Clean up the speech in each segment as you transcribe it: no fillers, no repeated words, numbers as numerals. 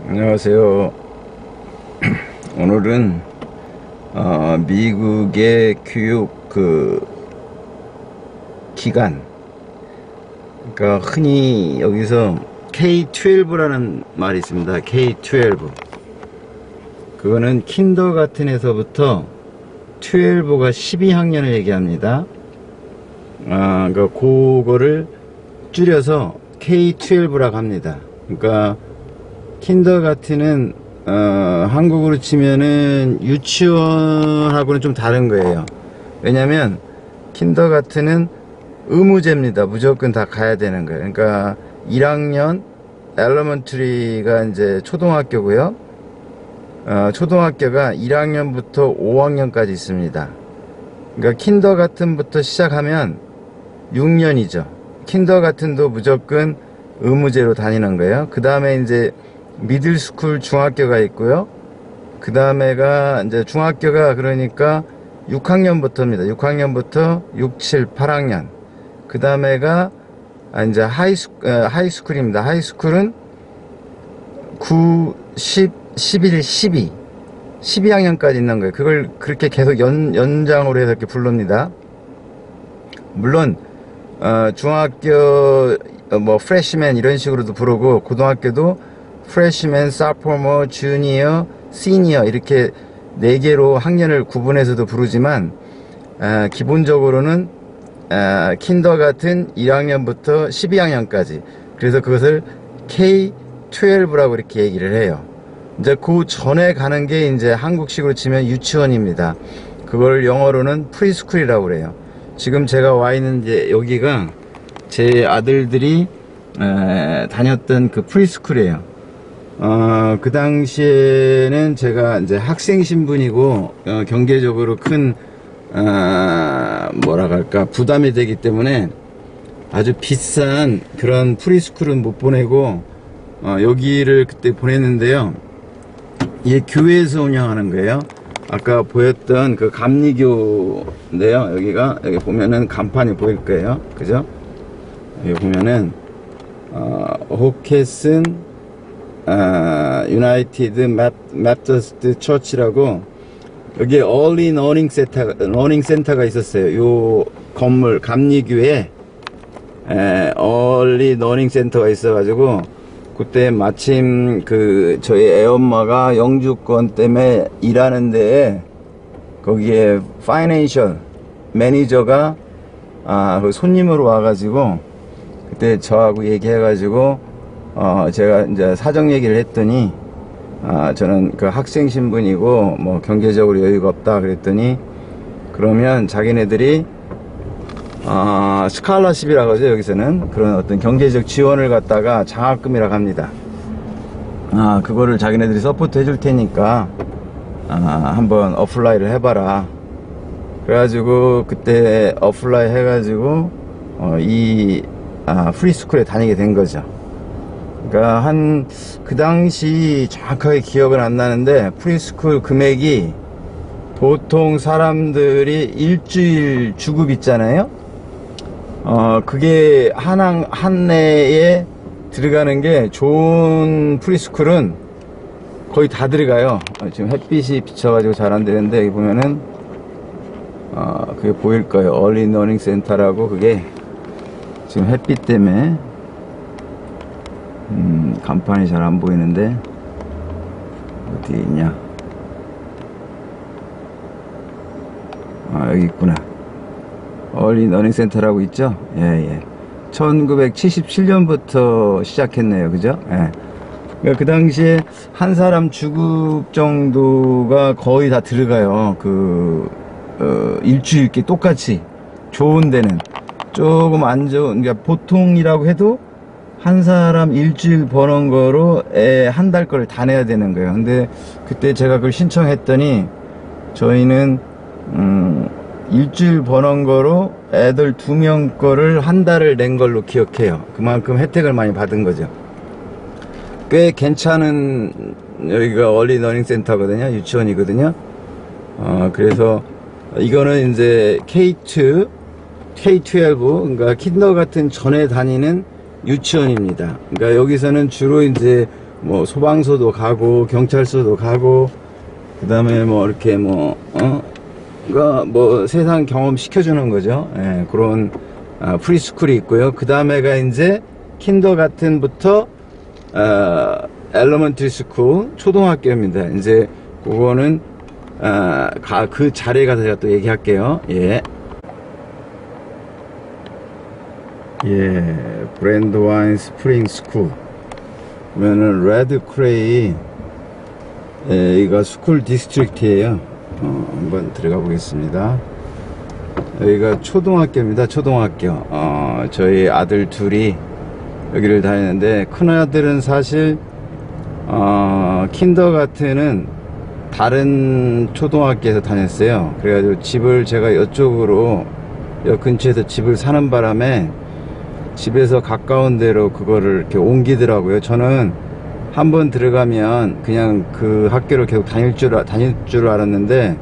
안녕하세요. 오늘은 미국의 교육 기관, 그러니까 흔히 여기서 K-12라는 말이 있습니다. K-12. 그거는 킨더가튼에서부터 12가 12학년을 얘기합니다. 그러니까 그거를 줄여서 K-12라고 합니다. 그러니까 킨더가튼은 한국으로 치면은 유치원하고는 좀 다른 거예요. 왜냐면 킨더가튼은 의무제입니다. 무조건 다 가야 되는 거예요. 그러니까 1학년 엘러먼트리가 이제 초등학교고요. 초등학교가 1학년부터 5학년까지 있습니다. 그러니까 킨더가튼부터 시작하면 6년이죠. 킨더가튼도 무조건 의무제로 다니는 거예요. 그 다음에 이제 미들스쿨 중학교가 있고요. 그 다음에가 이제 중학교가 그러니까 6학년부터입니다. 6학년부터 6, 7, 8학년. 그 다음에가 이제 하이스쿨입니다. 하이스쿨은 9, 10, 11, 12. 12학년까지 있는 거예요. 그걸 그렇게 계속 연장으로 해서 이렇게 부릅니다. 물론, 중학교, 프레시맨 이런 식으로도 부르고, 고등학교도 프레시맨, 사포머, 주니어, 시니어 이렇게 4개로 학년을 구분해서도 부르지만 기본적으로는 킨더가튼 1학년부터 12학년까지, 그래서 그것을 K-12라고 이렇게 얘기를 해요. 이제 그 전에 가는 게 이제 한국식으로 치면 유치원입니다. 그걸 영어로는 프리스쿨이라고 그래요. 지금 제가 와 있는 이제 여기가 제 아들들이 다녔던 그 프리스쿨이에요. 그 당시에는 제가 이제 학생 신분이고, 경제적으로 큰, 뭐라 할까, 부담이 되기 때문에 아주 비싼 그런 프리스쿨은 못 보내고, 여기를 그때 보냈는데요. 이게 교회에서 운영하는 거예요. 아까 보였던 그 감리교인데요. 여기 보면은 간판이 보일 거예요. 그죠? 여기 보면은, 호켓슨, 유나이티드 메토디스트 처치라고, 여기에 얼리 러닝 센터가 있었어요. 요 건물 감리교에 얼리 러닝 센터가 있어가지고, 그때 마침 저희 애엄마가 영주권 때문에 일하는 데에 거기에 파이낸셜 매니저가 그 손님으로 와가지고, 그때 저하고 얘기해가지고 제가 이제 사정 얘기를 했더니, 저는 그 학생 신분이고 뭐 경제적으로 여유가 없다 그랬더니, 그러면 자기네들이 스칼러십이라고 하죠. 여기서는 그런 어떤 경제적 지원을 갖다가 장학금이라고 합니다. 그거를 자기네들이 서포트 해줄 테니까 한번 어플라이를 해봐라. 그래가지고 그때 어플라이 해가지고 이 프리스쿨에 다니게 된 거죠. 그러니까 그 당시 정확하게 기억은 안 나는데, 프리스쿨 금액이 보통 사람들이 일주일 주급 있잖아요. 그게 한 해에 들어가는 게, 좋은 프리스쿨은 거의 다 들어가요. 지금 햇빛이 비쳐가지고 잘 안 되는데, 여기 보면은 그게 보일 거예요. 얼리 러닝 센터라고. 그게 지금 햇빛 때문에 간판이 잘 안 보이는데 어디 있냐? 여기 있구나. 얼리 러닝 센터라고 있죠? 예. 1977년부터 시작했네요. 그죠? 예. 그러니까 그 당시에 한 사람 주급 정도가 거의 다 들어가요. 일주일 이렇게 똑같이. 좋은 데는 조금 안 좋은, 그러니까 보통이라고 해도 한 사람 일주일 버는 거로 한 달 거를 다 내야 되는 거예요. 근데 그때 제가 그걸 신청했더니, 저희는 일주일 버는 거로 애들 2명 거를 한 달을 낸 걸로 기억해요. 그만큼 혜택을 많이 받은 거죠. 꽤 괜찮은, 여기가 얼리 러닝 센터거든요. 유치원이거든요. 그래서 이거는 이제 K-12, 그러니까 킨더가튼 전에 다니는 유치원입니다. 그러니까 여기서는 주로 이제 뭐 소방서도 가고 경찰서도 가고 그 다음에 뭐 이렇게 뭐 그러니까 뭐 세상 경험 시켜주는 거죠. 예, 그런 프리스쿨이 있고요. 그 다음에가 이제 킨더가튼부터 엘러먼트리 스쿨 초등학교입니다. 이제 그거는 그 자리에 가서 제가 또 얘기할게요. 예. 예, 브랜드와인 스프링 스쿨 그러면은 레드 크레이, 예, 여기가 스쿨 디스트릭트예요. 한번 들어가 보겠습니다. 여기가 초등학교입니다. 초등학교. 저희 아들 둘이 여기를 다니는데, 큰아들은 사실 킨더가튼은 다른 초등학교에서 다녔어요. 그래가지고 집을 제가 이쪽으로 여 근처에서 집을 사는 바람에 집에서 가까운 데로 그거를 이렇게 옮기더라고요. 저는 한번 들어가면 그냥 그 학교를 계속 다닐 줄 알았는데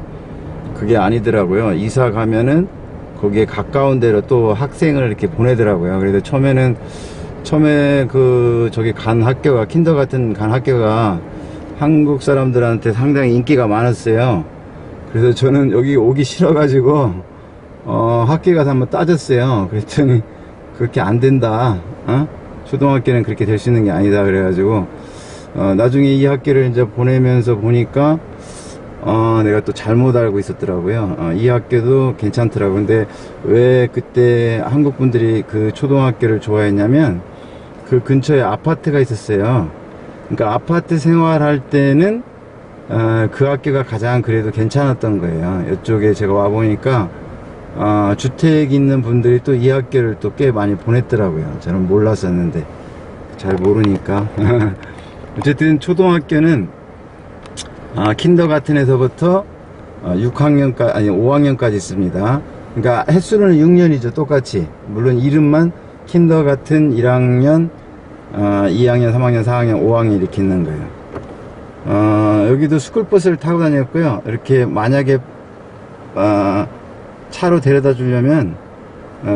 그게 아니더라고요. 이사 가면은 거기에 가까운 데로 또 학생을 이렇게 보내더라고요. 그래서 처음에 저기 간 학교가, 킨더가튼 간 학교가 한국 사람들한테 상당히 인기가 많았어요. 그래서 저는 여기 오기 싫어가지고 학교 가서 한번 따졌어요. 그랬더니 그렇게 안 된다. 초등학교는 그렇게 될 수 있는 게 아니다. 그래가지고 나중에 이 학교를 이제 보내면서 보니까 내가 또 잘못 알고 있었더라고요. 이 학교도 괜찮더라고요. 근데 왜 그때 한국 분들이 그 초등학교를 좋아했냐면 그 근처에 아파트가 있었어요. 그러니까 아파트 생활할 때는 그 학교가 가장 그래도 괜찮았던 거예요. 이쪽에 제가 와보니까 주택 있는 분들이 또 이 학교를 또 꽤 많이 보냈더라고요. 저는 몰랐었는데 잘 모르니까. 어쨌든 초등학교는 킨더가튼에서부터 6학년까지 아니 5학년까지 있습니다. 그러니까 횟수는 6년이죠. 똑같이. 물론 이름만 킨더가튼 1학년, 2학년, 3학년, 4학년, 5학년 이렇게 있는 거예요. 여기도 스쿨버스를 타고 다녔고요. 이렇게 만약에 차로 데려다 주려면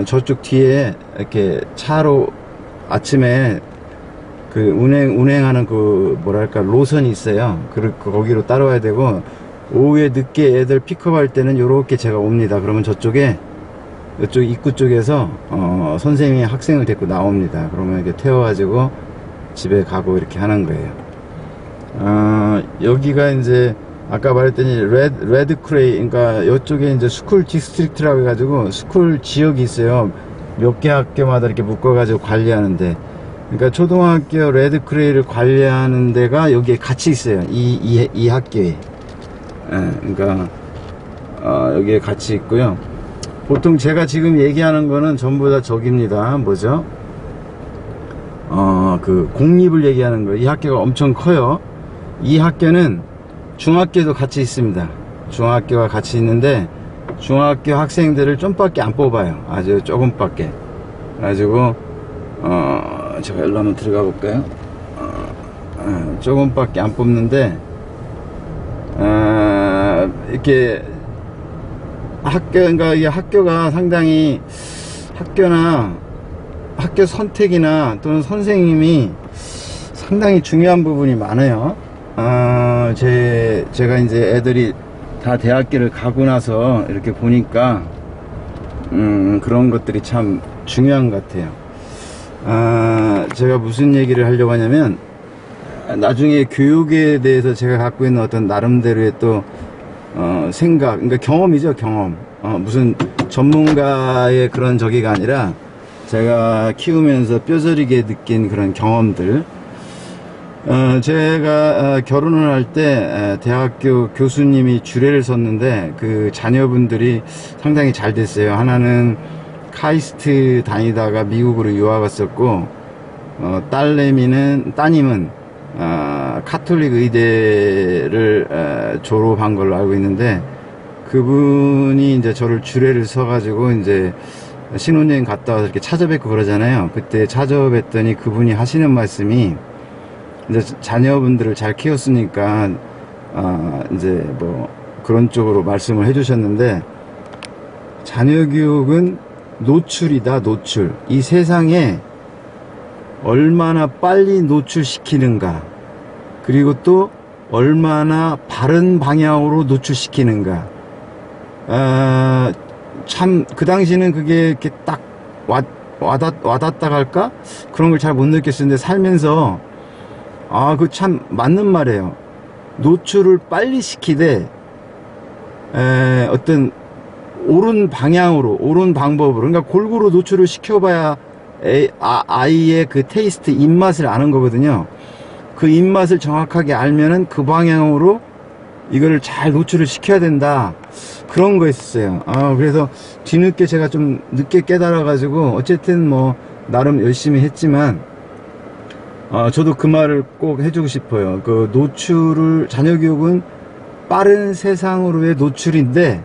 저쪽 뒤에 이렇게 차로 아침에 그 운행하는 그 뭐랄까 로선이 있어요. 거기로 따라와야 되고, 오후에 늦게 애들 픽업할 때는 요렇게 제가 옵니다. 그러면 저쪽에 이쪽 입구 쪽에서 선생님이 학생을 데리고 나옵니다. 그러면 이렇게 태워가지고 집에 가고 이렇게 하는 거예요. 여기가 이제 아까 말했더니 레드 크레이, 그러니까 이쪽에 이제 스쿨 디스트릭트라고 해가지고 스쿨 지역이 있어요. 몇 개 학교마다 이렇게 묶어가지고 관리하는데, 그러니까 초등학교 레드 크레이를 관리하는 데가 여기에 같이 있어요. 이 학교에. 예, 그러니까 여기에 같이 있고요. 보통 제가 지금 얘기하는 거는 전부 다 저기입니다. 뭐죠? 그 공립을 얘기하는 거예요. 이 학교가 엄청 커요. 이 학교는 중학교도 같이 있습니다. 중학교가 같이 있는데 중학교 학생들을 좀밖에 안 뽑아요. 아주 조금밖에. 그래가지고 제가 일로 한번 들어가 볼까요? 조금밖에 안 뽑는데 이렇게 그러니까 이 학교가 상당히 학교 선택이나 또는 선생님이 상당히 중요한 부분이 많아요. 제가 이제 애들이 다 대학교를 가고 나서 이렇게 보니까 그런 것들이 참 중요한 것 같아요. 제가 무슨 얘기를 하려고 하냐면, 나중에 교육에 대해서 제가 갖고 있는 어떤 나름대로의 또 생각, 그러니까 경험이죠. 경험. 무슨 전문가의 그런 저기가 아니라 제가 키우면서 뼈저리게 느낀 그런 경험들. 제가 결혼을 할 때 대학교 교수님이 주례를 섰는데 그 자녀분들이 상당히 잘 됐어요. 하나는 카이스트 다니다가 미국으로 유학 왔었고, 따님은 카톨릭 의대를 졸업한 걸로 알고 있는데, 그분이 이제 저를 주례를 서가지고 이제 신혼여행 갔다 와서 이렇게 찾아뵙고 그러잖아요. 그때 찾아뵙더니 그분이 하시는 말씀이, 이제 자녀분들을 잘 키웠으니까 이제 뭐 그런 쪽으로 말씀을 해주셨는데, 자녀 교육은 노출이다. 노출. 이 세상에 얼마나 빨리 노출시키는가, 그리고 또 얼마나 바른 방향으로 노출시키는가. 참 그 당시는 그게 이렇게 딱 와닿다 할까? 그런 걸 잘 못 느꼈었는데 살면서 그 참 맞는 말이에요. 노출을 빨리 시키되 어떤 옳은 방향으로, 옳은 방법으로, 그러니까 골고루 노출을 시켜봐야 아이의 그 테이스트, 입맛을 아는 거거든요. 그 입맛을 정확하게 알면은 그 방향으로 이거를 잘 노출을 시켜야 된다. 그런 거였어요. 그래서 뒤늦게 제가 좀 늦게 깨달아가지고, 어쨌든 뭐, 나름 열심히 했지만, 저도 그 말을 꼭 해주고 싶어요. 그 노출을, 자녀교육은 빠른 세상으로의 노출인데,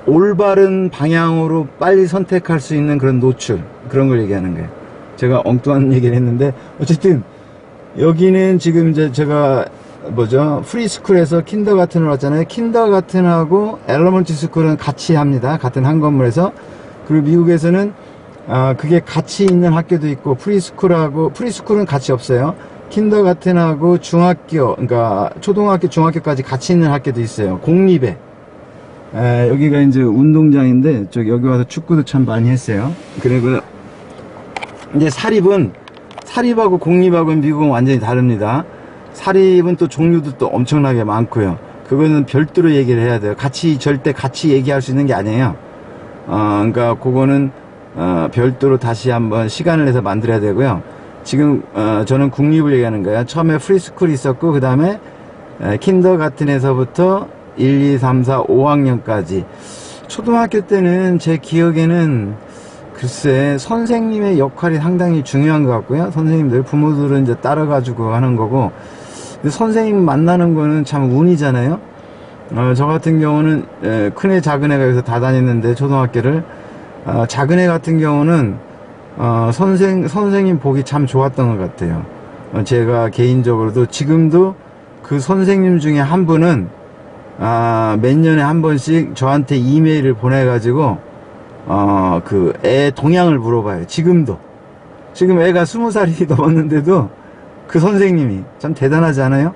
올바른 방향으로 빨리 선택할 수 있는 그런 노출, 그런 걸 얘기하는 거예요. 제가 엉뚱한 얘기를 했는데, 어쨌든 여기는 지금 이제 제가 프리스쿨에서 킨더가튼을 왔잖아요. 킨더가튼하고 엘러먼트 스쿨은 같이 합니다. 같은 한 건물에서. 그리고 미국에서는 그게 같이 있는 학교도 있고, 프리스쿨은 같이 없어요. 킨더가튼하고 중학교, 그러니까 초등학교, 중학교까지 같이 있는 학교도 있어요. 공립에. 여기가 이제 운동장인데, 여기 와서 축구도 참 많이 했어요. 그리고 이제 사립하고 공립하고는 미국은 완전히 다릅니다. 사립은 또 종류도 또 엄청나게 많고요. 그거는 별도로 얘기를 해야 돼요. 절대 같이 얘기할 수 있는 게 아니에요. 그러니까 그거는 별도로 다시 한번 시간을 내서 만들어야 되고요. 지금 저는 국립을 얘기하는 거예요. 처음에 프리스쿨이 있었고, 그 다음에 킨더가튼에서부터 1, 2, 3, 4, 5학년까지. 초등학교 때는 제 기억에는 글쎄 선생님의 역할이 상당히 중요한 것 같고요. 선생님들, 부모들은 이제 따라가지고 하는 거고, 근데 선생님 만나는 거는 참 운이잖아요. 저 같은 경우는 큰애 작은애가 여기서 다 다녔는데, 초등학교를 작은애 같은 경우는 선생님 보기 참 좋았던 것 같아요. 제가 개인적으로도 지금도 그 선생님 중에 한 분은 몇 년에 한 번씩 저한테 이메일을 보내가지고 그 애 동향을 물어봐요. 지금도. 지금 애가 20살이 넘었는데도 그 선생님이 참 대단하지 않아요?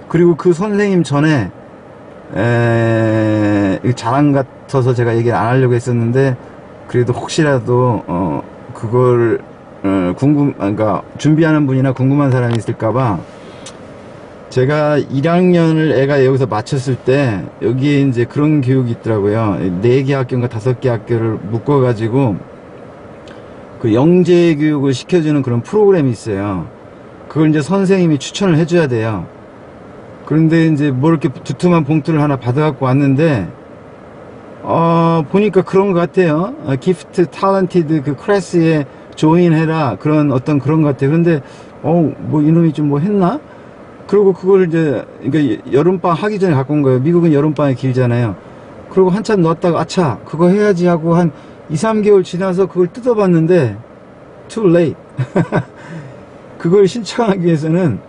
그리고 그 선생님 전에 자랑 같아서 제가 얘기를 안 하려고 했었는데, 그래도 혹시라도 그걸 그러니까 준비하는 분이나 궁금한 사람이 있을까봐, 제가 1학년을 애가 여기서 마쳤을 때 여기에 이제 그런 교육이 있더라고요. 4개 학교인가 5개 학교를 묶어가지고 그 영재 교육을 시켜주는 그런 프로그램이 있어요. 그걸 이제 선생님이 추천을 해줘야 돼요. 그런데 이제 뭐 이렇게 두툼한 봉투를 하나 받아갖고 왔는데, 보니까 그런 것 같아요. 기프트 탤런티드 그 클래스에 조인해라, 그런 어떤 그런 것 같아요. 그런데 뭐 이놈이 좀 뭐 했나? 그리고 그걸 이제, 그러니까 여름방학 하기 전에 갖고 온 거예요. 미국은 여름방학이 길잖아요. 그리고 한참 놨다가, 아차, 그거 해야지 하고 한 2, 3개월 지나서 그걸 뜯어봤는데, too late. 그걸 신청하기 위해서는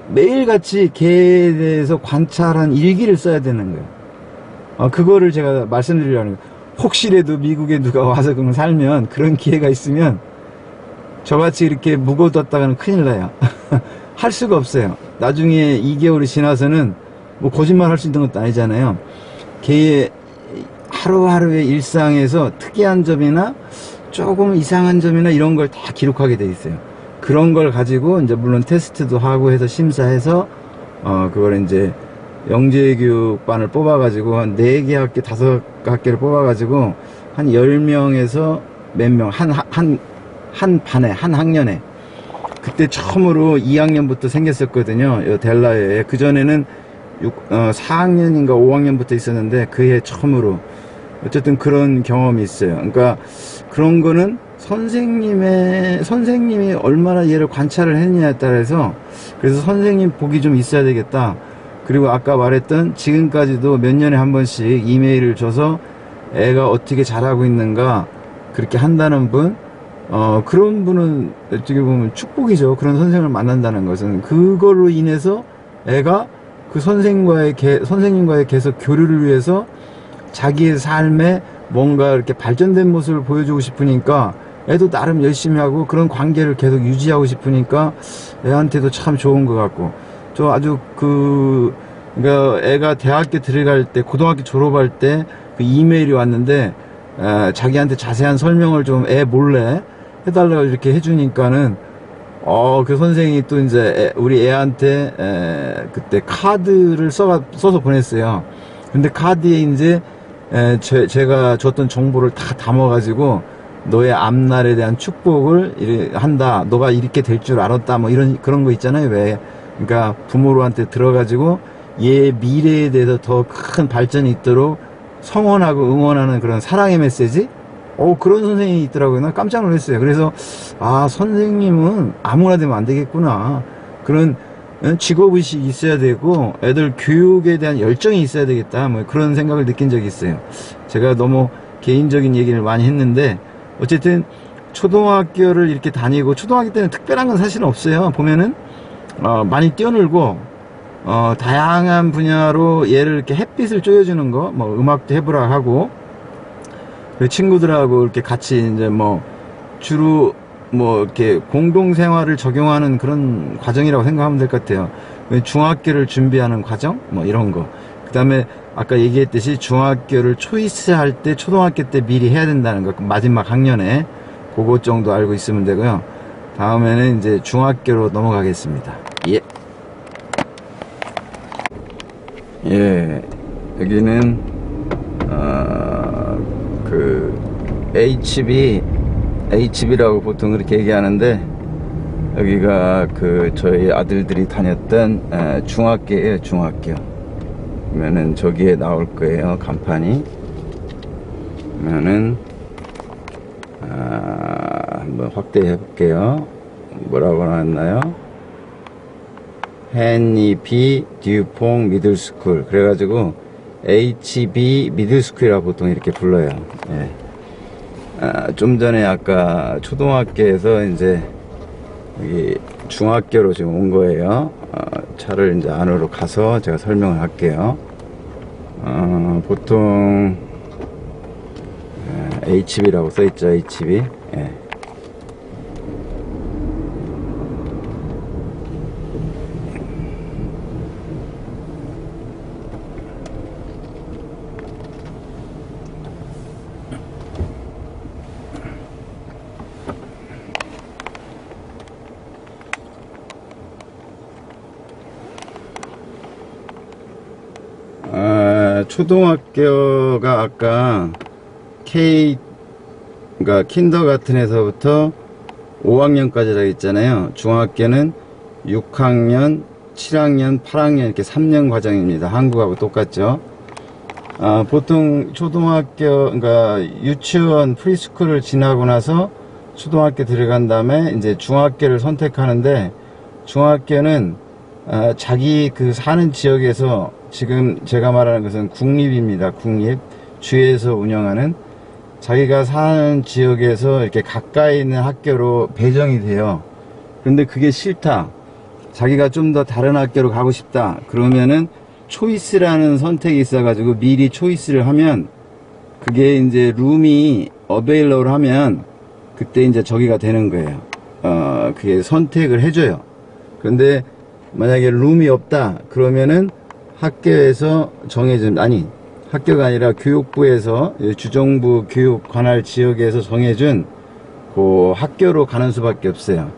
매일같이 개에 대해서 관찰한 일기를 써야 되는 거예요. 그거를 제가 말씀드리려는 거예요. 혹시라도 미국에 누가 와서 그럼 살면, 그런 기회가 있으면, 저같이 이렇게 묵어뒀다가는 큰일 나요. 할 수가 없어요. 나중에 2개월이 지나서는 뭐 거짓말 할 수 있는 것도 아니잖아요. 개의 하루하루의 일상에서 특이한 점이나 조금 이상한 점이나 이런 걸 다 기록하게 돼 있어요. 그런 걸 가지고 이제 물론 테스트도 하고 해서 심사해서 그걸 이제 영재교육반을 뽑아가지고 한 4개 학교, 5학교를 뽑아가지고 한 10명에서 몇 명, 한 반에, 한 학년에. 그때 처음으로 2학년부터 생겼었거든요. 델라웨어에. 그전에는 4학년인가 5학년부터 있었는데 그해 처음으로. 어쨌든 그런 경험이 있어요. 그러니까 그런 거는 선생님이 얼마나 얘를 관찰을 했느냐에 따라서, 그래서 선생님 복이 좀 있어야 되겠다. 그리고 아까 말했던 지금까지도 몇 년에 한 번씩 이메일을 줘서 애가 어떻게 잘하고 있는가 그렇게 한다는 분, 그런 분은 어떻게 보면 축복이죠. 그런 선생님을 만난다는 것은. 그걸로 인해서 애가 그 선생님과의 계속 교류를 위해서 자기의 삶에 뭔가 이렇게 발전된 모습을 보여주고 싶으니까 애도 나름 열심히 하고 그런 관계를 계속 유지하고 싶으니까 애한테도 참 좋은 것 같고, 저 아주 그러니까 애가 대학교 들어갈 때, 고등학교 졸업할 때 그 이메일이 왔는데, 자기한테 자세한 설명을 좀 애 몰래 해달라고 이렇게 해주니까는, 그 선생이 또 이제 우리 애한테 그때 카드를 써서 보냈어요. 근데 카드에 이제 제가 줬던 정보를 다 담아가지고, 너의 앞날에 대한 축복을 한다, 너가 이렇게 될 줄 알았다, 뭐 그런 거 있잖아요. 왜 그러니까 부모로한테 들어가지고 얘 미래에 대해서 더 큰 발전이 있도록 성원하고 응원하는 그런 사랑의 메시지? 그런 선생님이 있더라고요. 나 깜짝 놀랐어요. 그래서 선생님은 아무나 되면 안 되겠구나, 그런 직업의식이 있어야 되고 애들 교육에 대한 열정이 있어야 되겠다, 뭐 그런 생각을 느낀 적이 있어요. 제가 너무 개인적인 얘기를 많이 했는데, 어쨌든 초등학교를 이렇게 다니고, 초등학교 때는 특별한 건 사실은 없어요. 보면은 많이 뛰어놀고, 다양한 분야로 얘를 이렇게 햇빛을 쬐어주는 거, 뭐 음악도 해보라 하고, 그리고 친구들하고 이렇게 같이 이제 뭐 주로 뭐 이렇게 공동생활을 적용하는 그런 과정이라고 생각하면 될 것 같아요. 중학교를 준비하는 과정, 뭐 이런 거. 그 다음에 아까 얘기했듯이 중학교를 초이스할 때 초등학교 때 미리 해야 된다는 거, 마지막 학년에 그것 정도 알고 있으면 되고요. 다음에는 이제 중학교로 넘어가겠습니다. 여기는 HB라고 보통 그렇게 얘기하는데, 여기가 저희 아들들이 다녔던 중학교예요. 중학교. 그러면은 저기에 나올 거예요, 간판이. 그러면은 한번 확대해 볼게요. 뭐라고 나왔나요? 헨리 B 듀퐁 미들스쿨. 그래가지고 HB 미들스쿨이라고 보통 이렇게 불러요. 좀 전에 아까 초등학교에서 이제 여기 중학교로 지금 온 거예요. 차를 이제 안으로 가서 제가 설명을 할게요. 보통 HB라고 써있죠. HB. 초등학교가 아까 그러니까 킨더가튼에서부터 5학년까지라고 했잖아요. 중학교는 6학년, 7학년, 8학년 이렇게 3년 과정입니다. 한국하고 똑같죠. 보통 초등학교, 그러니까 유치원, 프리스쿨을 지나고 나서 초등학교 들어간 다음에 이제 중학교를 선택하는데, 중학교는 자기 사는 지역에서, 지금 제가 말하는 것은 국립입니다. 국립. 주에서 운영하는, 자기가 사는 지역에서 이렇게 가까이 있는 학교로 배정이 돼요. 그런데 그게 싫다, 자기가 좀 더 다른 학교로 가고 싶다, 그러면은 초이스라는 선택이 있어가지고 미리 초이스를 하면, 그게 이제 룸이 어베일러를 하면 그때 이제 저기가 되는 거예요. 그게 선택을 해줘요. 그런데 만약에 룸이 없다 그러면은 학교에서 정해준, 아니 학교가 아니라 교육부에서, 주정부 교육 관할 지역에서 정해준 그 학교로 가는 수밖에 없어요.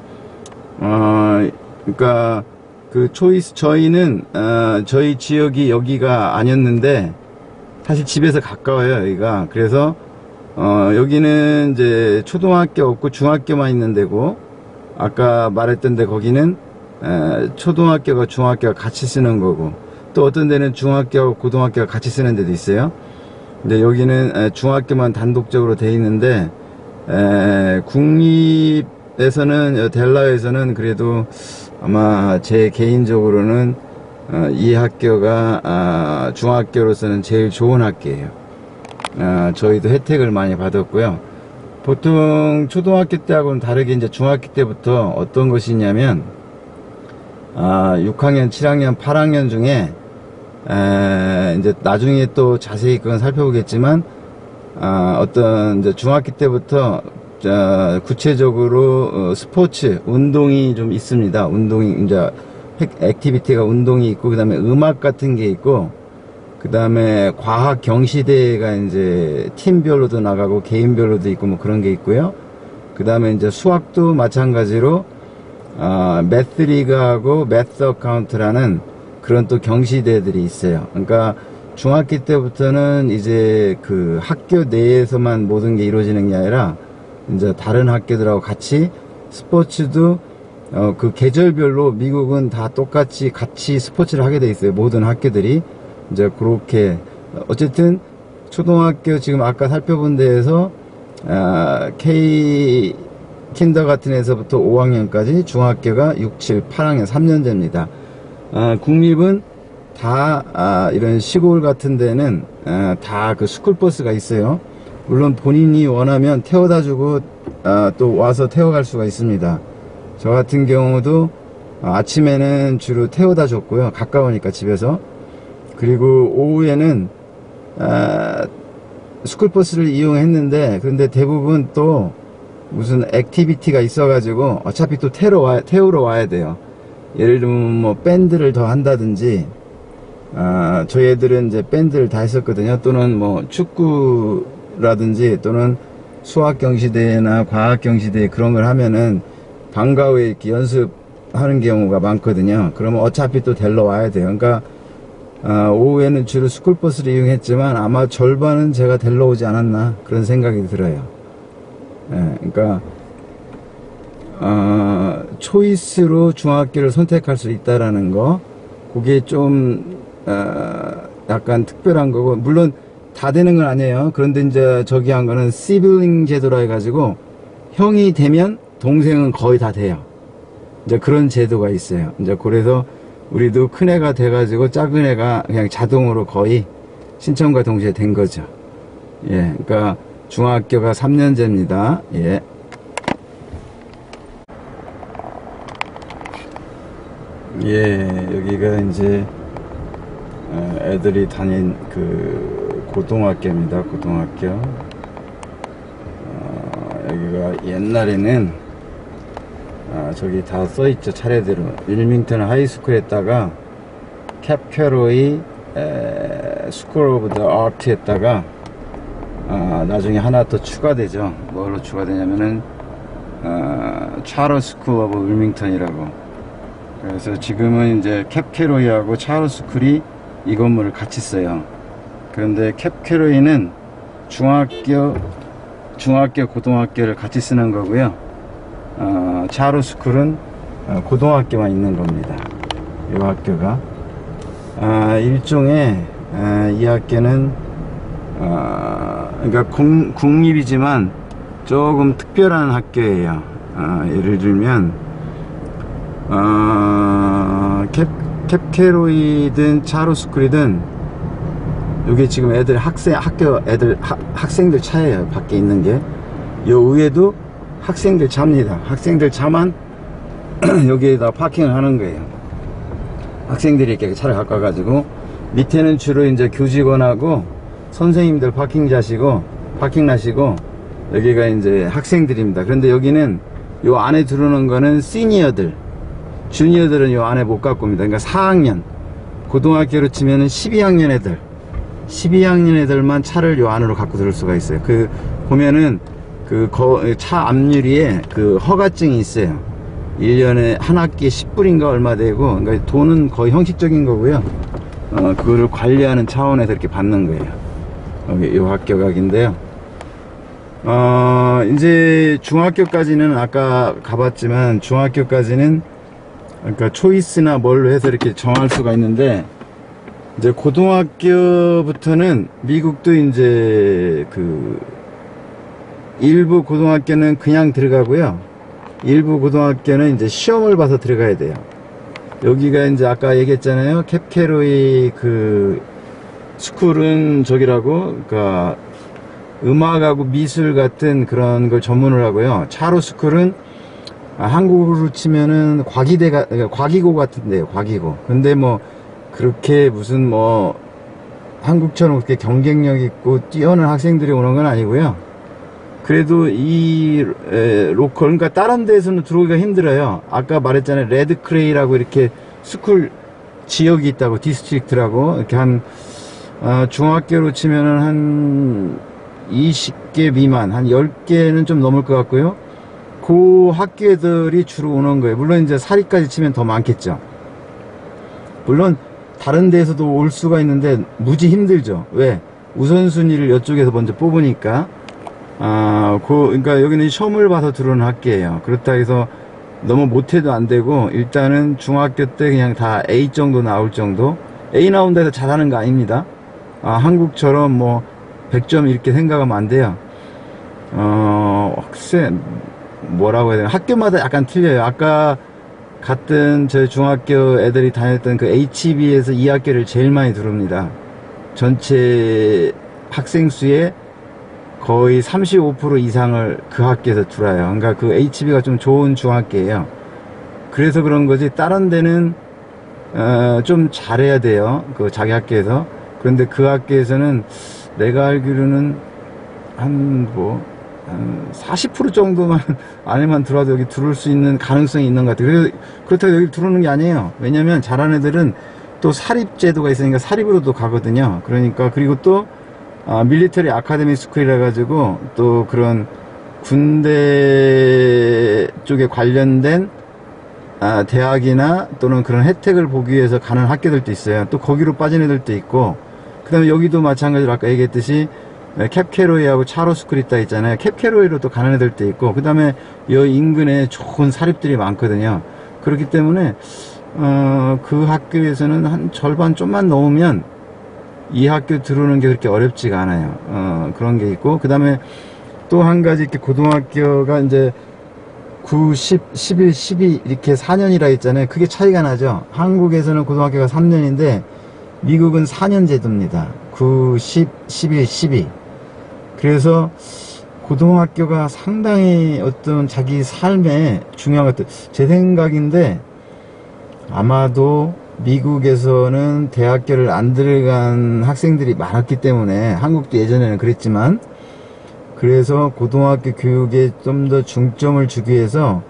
그러니까 초이스, 저희는 저희 지역이 여기가 아니었는데 사실 집에서 가까워요, 여기가. 그래서 여기는 이제 초등학교 없고 중학교만 있는 데고, 아까 말했던 데 거기는 초등학교가 중학교가 같이 쓰는 거고, 또 어떤 데는 중학교하고 고등학교가 같이 쓰는 데도 있어요. 근데 여기는 중학교만 단독적으로 돼 있는데, 국립에서는, 델라에서는 그래도 아마 제 개인적으로는 이 학교가 중학교로서는 제일 좋은 학교예요. 저희도 혜택을 많이 받았고요. 보통 초등학교 때하고는 다르게 이제 중학교 때부터 어떤 것이 있냐면, 6학년, 7학년, 8학년 중에 이제 나중에 또 자세히 그건 살펴보겠지만, 어떤 이제 중학교 때부터 자, 구체적으로 스포츠, 운동이 좀 있습니다. 운동이 이제 액티비티가 운동이 있고, 그다음에 음악 같은 게 있고, 그다음에 과학 경시대회가 이제 팀별로도 나가고 개인별로도 있고 뭐 그런 게 있고요. 그다음에 이제 수학도 마찬가지로 매스 리그하고 매스 어카운트라는 그런 또 경시대회들이 있어요. 그러니까 중학기 때부터는 이제 그 학교 내에서만 모든 게 이루어지는 게 아니라 이제 다른 학교들하고 같이 스포츠도 그 계절별로 미국은 다 똑같이 같이 스포츠를 하게 돼 있어요. 모든 학교들이 이제 그렇게 어쨌든 초등학교 지금 아까 살펴본 데에서 K 킨더가튼에서부터 5학년까지 중학교가 6, 7, 8학년 3년제입니다. 국립은 다 이런 시골 같은 데는 다 그 스쿨버스가 있어요. 물론 본인이 원하면 태워다 주고 또 와서 태워갈 수가 있습니다. 저 같은 경우도 아침에는 주로 태워다 줬고요. 가까우니까 집에서. 그리고 오후에는 스쿨버스를 이용했는데, 그런데 대부분 또 무슨 액티비티가 있어가지고 어차피 또 태우러 와야 돼요. 예를 들면 뭐 밴드를 더 한다든지, 저희 애들은 이제 밴드를 다 했었거든요. 또는 뭐 축구라든지 또는 수학 경시대회나 과학 경시대회 그런 걸 하면은 방과 후에 이렇게 연습하는 경우가 많거든요. 그러면 어차피 또 데리러 와야 돼요. 그러니까 오후에는 주로 스쿨버스를 이용했지만 아마 절반은 제가 데리러 오지 않았나 그런 생각이 들어요. 그러니까 초이스로 중학교를 선택할 수 있다라는 거, 그게 좀 약간 특별한 거고, 물론 다 되는 건 아니에요. 그런데 이제 저기 한 거는 시블링 제도라 해가지고 형이 되면 동생은 거의 다 돼요. 이제 그런 제도가 있어요. 이제 그래서 우리도 큰 애가 돼가지고 작은 애가 그냥 자동으로 거의 신청과 동시에 된 거죠. 예, 그러니까 중학교가 3년제입니다. 예. 예, 여기가 이제 애들이 다닌 그 고등학교입니다. 고등학교. 여기가 옛날에는 저기 다 써있죠. 차례대로 윌밍턴 하이스쿨에다가 캡캐로이 스쿨 오브 더 아트에다가 나중에 하나 더 추가되죠. 뭘로 추가되냐면은 차럴스 스쿨 오브 윌밍턴이라고. 그래서 지금은 이제 캡캐로이하고 차럴스 스쿨이 이 건물을 같이 써요. 그런데 캡캐로이는 중학교, 고등학교를 같이 쓰는 거고요. 차럴스 스쿨은 고등학교만 있는 겁니다. 이 학교가 일종의 이 학교는 그러니까 국립이지만 조금 특별한 학교예요. 예를 들면 캡캐로이든 차럴스 스쿨이든 이게 지금 애들 학생들 차예요. 밖에 있는 게. 요 위에도 학생들 차입니다. 학생들 차만 여기에다 파킹을 하는 거예요. 학생들이 이렇게 차를 갖고 와가지고, 밑에는 주로 이제 교직원하고 선생님들 파킹자시고 파킹나시고, 여기가 이제 학생들입니다. 그런데 여기는 요 안에 들어오는 거는 시니어들, 주니어들은 요 안에 못 갖고 옵니다. 그러니까 4학년, 고등학교로 치면은 12학년 애들만 차를 요 안으로 갖고 들어올 수가 있어요. 그 보면은 그 차 앞유리에 그 허가증이 있어요. 1년에 한 학기에 10불인가 얼마 되고, 그러니까 돈은 거의 형식적인 거고요. 그거를 관리하는 차원에서 이렇게 받는 거예요. 여기 요 학교 각인데요. 이제 중학교까지는 아까 가봤지만, 중학교까지는 그러니까 초이스나 뭘로 해서 이렇게 정할 수가 있는데, 이제 고등학교부터는 미국도 이제 그 일부 고등학교는 그냥 들어가고요. 일부 고등학교는 이제 시험을 봐서 들어가야 돼요. 여기가 이제 아까 얘기했잖아요. 캡캐로이 그 스쿨은 저기라고, 그러니까 음악하고 미술 같은 그런 걸 전문을 하고요. 차럴스 스쿨은 한국으로 치면은 과기고 같은데요. 과기고. 근데 뭐 그렇게 무슨 뭐 한국처럼 그렇게 경쟁력 있고 뛰어난 학생들이 오는 건 아니고요. 그래도 이 로컬, 그러니까 다른 데에서는 들어오기가 힘들어요. 아까 말했잖아요. 레드크레이라고 이렇게 스쿨 지역이 있다고, 디스트릭트라고. 이렇게 중학교로 치면은 한 20개 미만, 한 10개는 좀 넘을 것 같고요. 그 학교들이 주로 오는 거예요. 물론 이제 사립까지 치면 더 많겠죠. 물론 다른 데에서도 올 수가 있는데 무지 힘들죠. 왜? 우선순위를 이쪽에서 먼저 뽑으니까. 그러니까 여기는 시험을 봐서 들어오는 학교예요. 그렇다 해서 너무 못해도 안 되고, 일단은 중학교 때 그냥 다 A 정도 나올 정도. A 나온다 해서 잘하는 거 아닙니다. 한국처럼 뭐 100점 이렇게 생각하면 안 돼요. 글쎄 뭐라고 해야 되나, 학교마다 약간 틀려요. 아까 갔던 저희 중학교 애들이 다녔던 그 HB에서 이 학교를 제일 많이 들어옵니다. 전체 학생 수의 거의 35% 이상을 그 학교에서 들어요. 그러니까 그 HB가 좀 좋은 중학교예요. 그래서 그런 거지, 다른 데는 좀 잘해야 돼요, 그 자기 학교에서. 그런데 그 학교에서는 내가 알기로는 한 40% 정도만 안에만 들어와도 여기 들어올 수 있는 가능성이 있는 것 같아요. 그렇다고 여기 들어오는 게 아니에요. 왜냐면 잘하는 애들은 또 사립제도가 있으니까 사립으로도 가거든요. 그러니까, 그리고 또 밀리터리 아카데미 스쿨이라 해가지고 또 그런 군대 쪽에 관련된 대학이나 또는 그런 혜택을 보기 위해서 가는 학교들도 있어요. 또 거기로 빠진 애들도 있고, 그 다음에 여기도 마찬가지로 아까 얘기했듯이 캡캐로이하고 차로스쿨 있다 했잖아요. 캡캐로이로 또 가는 애들도 있고, 그 다음에 여 인근에 좋은 사립들이 많거든요. 그렇기 때문에 그 학교에서는 한 절반 좀만 넣으면 이 학교 들어오는 게 그렇게 어렵지가 않아요. 그런 게 있고, 그 다음에 또 한 가지, 이렇게 고등학교가 이제 9, 10, 11, 12 이렇게 4년이라 했잖아요. 그게 차이가 나죠. 한국에서는 고등학교가 3년인데 미국은 4년 제도입니다. 9, 10, 11, 12. 그래서 고등학교가 상당히 어떤 자기 삶에 중요한 것들, 제 생각인데 아마도 미국에서는 대학교를 안 들어간 학생들이 많았기 때문에, 한국도 예전에는 그랬지만, 그래서 고등학교 교육에 좀 더 중점을 주기 위해서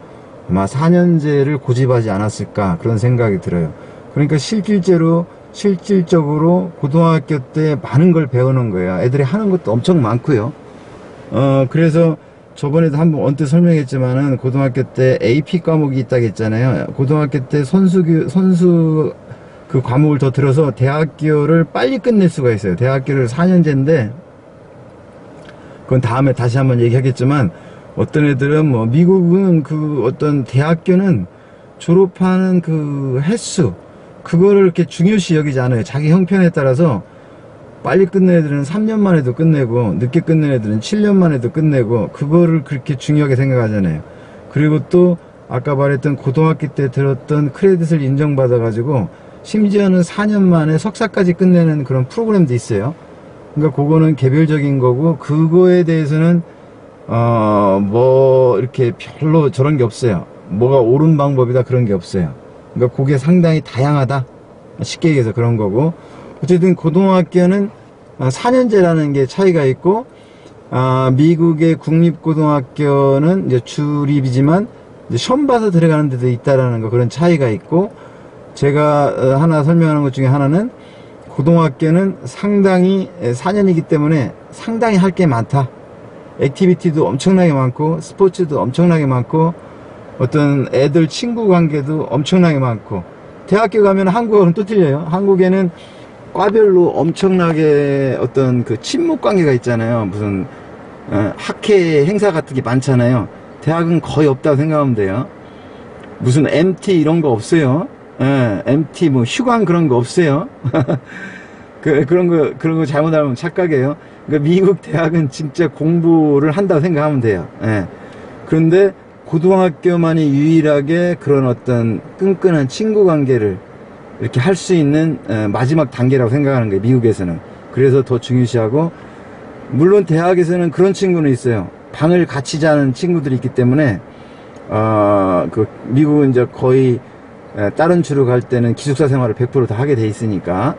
아마 4년제를 고집하지 않았을까, 그런 생각이 들어요. 그러니까 실질적으로 고등학교 때 많은 걸 배우는 거예요. 애들이 하는 것도 엄청 많고요. 그래서 저번에도 한번 언뜻 설명했지만은, 고등학교 때 AP 과목이 있다고 했잖아요. 고등학교 때 선수 그 과목을 더 들어서 대학교를 빨리 끝낼 수가 있어요. 대학교를 4년제인데, 그건 다음에 다시 한번 얘기하겠지만, 어떤 애들은 미국은 그 어떤 대학교는 졸업하는 그 횟수, 그거를 이렇게 중요시 여기지 않아요. 자기 형편에 따라서 빨리 끝낸 애들은 3년 만에도 끝내고, 늦게 끝낸 애들은 7년 만에도 끝내고, 그거를 그렇게 중요하게 생각하잖아요. 그리고 또 아까 말했던 고등학교 때 들었던 크레딧을 인정받아 가지고 심지어는 4년 만에 석사까지 끝내는 그런 프로그램도 있어요. 그러니까 그거는 개별적인 거고, 그거에 대해서는 이렇게 별로 저런 게 없어요. 뭐가 옳은 방법이다, 그런 게 없어요. 그러니까 그게 상당히 다양하다, 쉽게 얘기해서 그런 거고. 어쨌든 고등학교는 4년제라는 게 차이가 있고, 미국의 국립고등학교는 이제 주립이지만 이제 시험 봐서 들어가는 데도 있다라는 거, 그런 차이가 있고, 제가 하나 설명하는 것 중에 하나는, 고등학교는 상당히 4년이기 때문에 상당히 할 게 많다. 액티비티도 엄청나게 많고, 스포츠도 엄청나게 많고, 어떤 애들 친구 관계도 엄청나게 많고. 대학교 가면 한국어는 또 틀려요. 한국에는 과별로 엄청나게 어떤 그 친목 관계가 있잖아요. 무슨 학회 행사 같은 게 많잖아요. 대학은 거의 없다고 생각하면 돼요. 무슨 MT 이런 거 없어요. MT 뭐 휴강 그런 거 없어요. 그런 거 잘못 알면 착각이에요. 그러니까 미국 대학은 진짜 공부를 한다고 생각하면 돼요. 그런데 고등학교만이 유일하게 그런 어떤 끈끈한 친구 관계를 이렇게 할 수 있는 마지막 단계라고 생각하는 거예요, 미국에서는. 그래서 더 중요시하고, 물론 대학에서는 그런 친구는 있어요. 방을 같이 자는 친구들이 있기 때문에 미국은 이제 거의 다른 주로 갈 때는 기숙사 생활을 100% 다 하게 돼 있으니까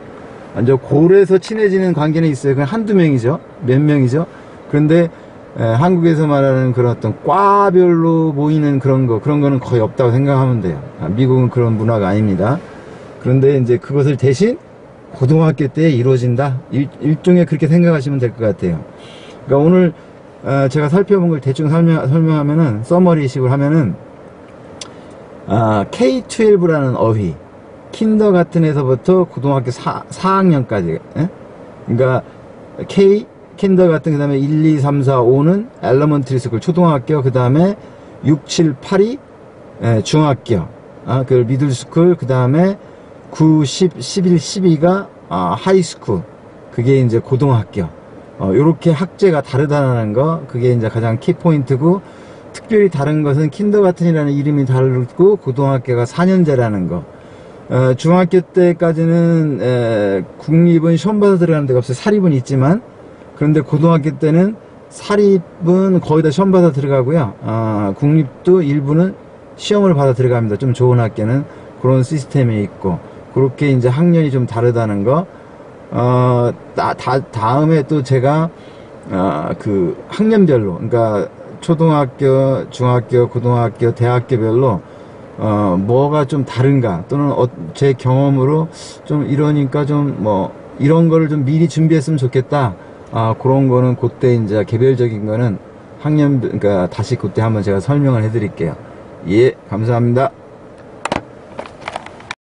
이제 고래서 친해지는 관계는 있어요. 그냥 한두 명이죠. 몇 명이죠. 그런데 한국에서 말하는 그런 어떤 과별로 모이는 그런 거는 거의 없다고 생각하면 돼요. 미국은 그런 문화가 아닙니다. 그런데 이제 그것을 대신 고등학교 때 이루어진다? 일종의 그렇게 생각하시면 될 것 같아요. 그러니까 오늘 제가 살펴본 걸 대충 설명하면은, 서머리식으로 하면은, K-12라는 어휘, 킨더가튼에서부터 고등학교 4학년까지, 그러니까 킨더가튼, 그 다음에 1, 2, 3, 4, 5는 엘러먼트리 스쿨, 초등학교, 그 다음에 6, 7, 8이 중학교, 그 미들 스쿨, 그 다음에 9, 10, 11, 12가 하이스쿨, 그게 이제 고등학교. 요렇게 학제가 다르다는 거, 그게 이제 가장 키포인트고, 특별히 다른 것은 킨더가튼이라는 이름이 다르고, 고등학교가 4년제라는 거. 중학교 때까지는 국립은 시험 봐서 들어가는 데가 없어요. 사립은 있지만, 그런데 고등학교 때는 사립은 거의 다 시험 받아 들어가고요. 국립도 일부는 시험을 받아 들어갑니다. 좀 좋은 학교는 그런 시스템이 있고, 그렇게 이제 학년이 좀 다르다는 거. 다음에 또 제가, 그 학년별로, 그러니까 초등학교, 중학교, 고등학교, 대학교별로, 뭐가 좀 다른가, 또는 제 경험으로 좀 이러니까 좀 이런 거를 좀 미리 준비했으면 좋겠다. 그런 거는 그때 이제 개별적인 거는 그러니까 다시 그때 한번 제가 설명을 해드릴게요. 예, 감사합니다.